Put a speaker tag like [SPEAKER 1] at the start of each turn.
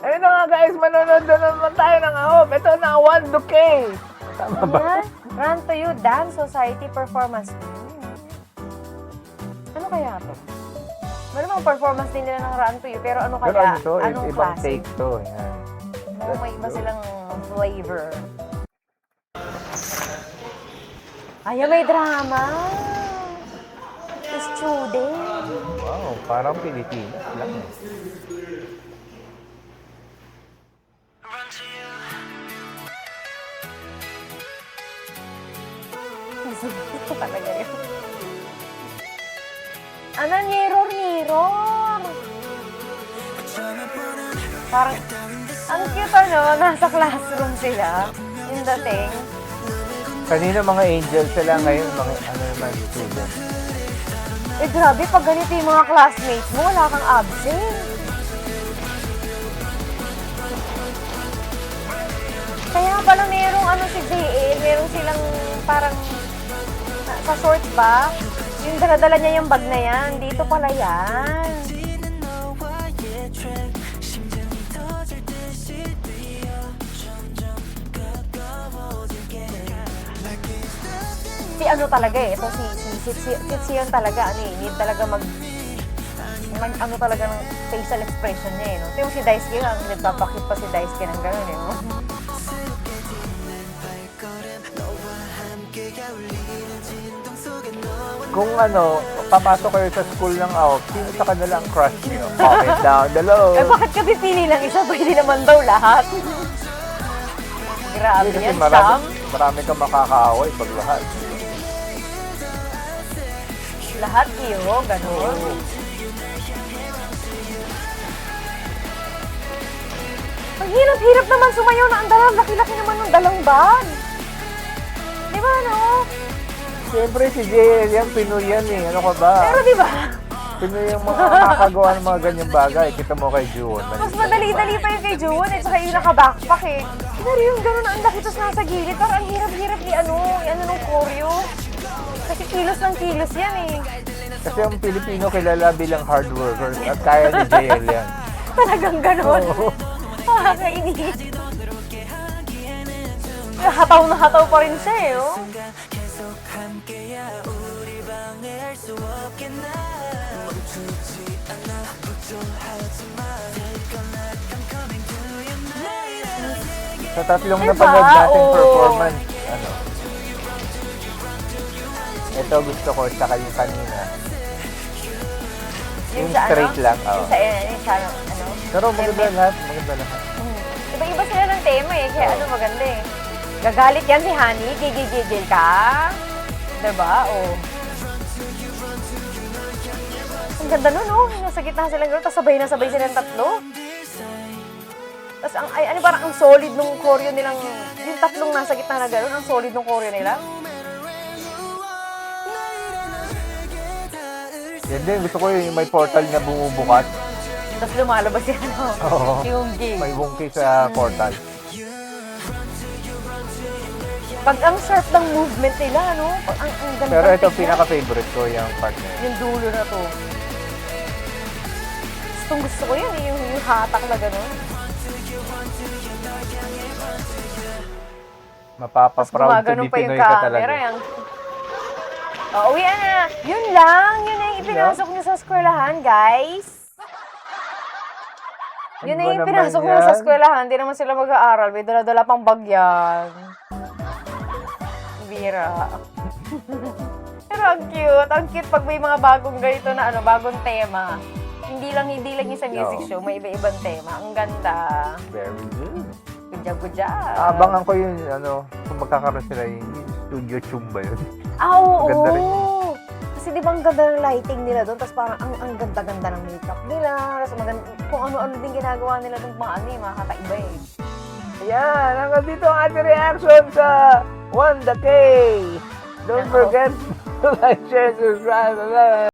[SPEAKER 1] Ayun na nga guys, manonood na naman tayo ng AOP. Ito na, 1-2K. Tama ba?
[SPEAKER 2] Ayan, Run to You Dance Society Performance. Ano kaya to? Meron bang performance din nila ng Run to You, pero ano
[SPEAKER 1] Pero
[SPEAKER 2] kaya?
[SPEAKER 1] ano to,
[SPEAKER 2] Anong
[SPEAKER 1] ibang
[SPEAKER 2] klase?
[SPEAKER 1] take to. Yan.
[SPEAKER 2] Oo, may iba silang flavor. Ay, may drama. Student.
[SPEAKER 1] Wow, parang Pilipinas lang.
[SPEAKER 2] Ito talaga yun. Ano, mirror? Parang, ang cute ano, nasa classroom sila. Yung dating.
[SPEAKER 1] Kanina mga angel sila, ngayon mga ano naman student.
[SPEAKER 2] Eh grabe, pag ganito yung mga classmates mo, wala kang absent. Kaya pala merong ano si JL, merong silang parang sa shorts ba? Yung dala-dala niya yung bag na yan, dito pala yan. Si ano talaga eh, ito si Sion talaga, ano eh, need talaga mag ano talaga ng facial expression niya eh, no? Ito yung si Daisuke, ang nagpapakit pa si Daisuke ng gano'n eh, no?
[SPEAKER 1] Kung ano, papasok kayo sa school ng AOP, sino sa kanila ang crush niyo? Comment down below.
[SPEAKER 2] Eh bakit ka pipili lang isa? Pwede naman daw lahat. Grabe
[SPEAKER 1] Kasi
[SPEAKER 2] yan, Sam.
[SPEAKER 1] marami kang makakaaway pag lahat.
[SPEAKER 2] Lahat iyo, gano'n. Ang hirap-hirap naman sumayaw na ang dalang. Laki-laki naman ng dalang bag. Di ba, no?
[SPEAKER 1] Siyempre si JL yan, Pinoy yan eh. Ano ka ba?
[SPEAKER 2] Pero di ba,
[SPEAKER 1] Pinoy yung mga nakakagawa ng mga ganyang bagay. Kita mo kay Juwon.
[SPEAKER 2] mas madali-dali pa yung kay Juwon at saka yung naka-backpack eh. Pero yung gano'n ang laki tapos nasa gilid, parang ang hirap-hirap ni ano nung choreo. Kasi kilos ng kilos yan eh.
[SPEAKER 1] Kasi ang Pilipino kilala bilang hard workers at kaya ni JL yan.
[SPEAKER 2] Talagang gano'n.
[SPEAKER 1] Oo.
[SPEAKER 2] Nakakainis. Hataw na hataw pa rin siya eh, oh.
[SPEAKER 1] Sa tatlong
[SPEAKER 2] Diba?
[SPEAKER 1] napanood nating
[SPEAKER 2] Oo.
[SPEAKER 1] performance, ano, ito gusto ko, saka yung kanina. Yung
[SPEAKER 2] sa
[SPEAKER 1] straight lang,
[SPEAKER 2] Yung sa, ano?
[SPEAKER 1] Pero maganda lahat, maganda lahat.
[SPEAKER 2] Iba-iba sila ng tema eh, kaya ano maganda eh. Gagalit yan si Honey, gigigigil ka. Diba? Oh. Ang ganda nun, oh. Nasa gitna silang gano'n, tapos sabay na sabay silang tatlo. Tapos ano parang ang solid nung choreo nilang, yung tatlong nasa gitna na gano'n, ang solid nung choreo nila.
[SPEAKER 1] Yan din, gusto ko yung may portal na bumubukas.
[SPEAKER 2] Tapos lumalabas yan, oh.
[SPEAKER 1] Oo.
[SPEAKER 2] Yung gig.
[SPEAKER 1] May wongki sa portal.
[SPEAKER 2] Pag ang sharp ng movement nila, no? Pag ang ganda.
[SPEAKER 1] Pero ito, pinaka-favorite ko yung part na yun.
[SPEAKER 2] Yung dulo na to. Gusto ko yun, yung hatak na gano'n.
[SPEAKER 1] Mapapa-proud to be Pinoy ka talaga.
[SPEAKER 2] Yung... Oh, uwi na. Yun lang. Yun na yung ipinasok niyo sa eskwelahan, guys. Yun na yung ipinasok niyo sa eskwelahan. Hindi naman sila mag-aaral. May dala-dala pang bagyan. Bira. Pero ang cute. Ang cute pag may mga bagong ganito na ano, bagong tema. Hindi lang yung sa music show. May iba-ibang tema. Ang ganda.
[SPEAKER 1] Very good.
[SPEAKER 2] Good job.
[SPEAKER 1] Abangan ko yun, ano, kung magkakaroon sila yung studio chumba yun.
[SPEAKER 2] Oo.
[SPEAKER 1] Maganda rin.
[SPEAKER 2] Kasi di ba ang ganda ng lighting nila doon, tapos parang ang ganda-ganda ng makeup nila, tapos maganda, kung ano-ano din ginagawa nila ng mga ano mga kakaiba eh.
[SPEAKER 1] Ayan, hanggang dito ang ating reaction sa 1-K. Don't forget to like, share, subscribe.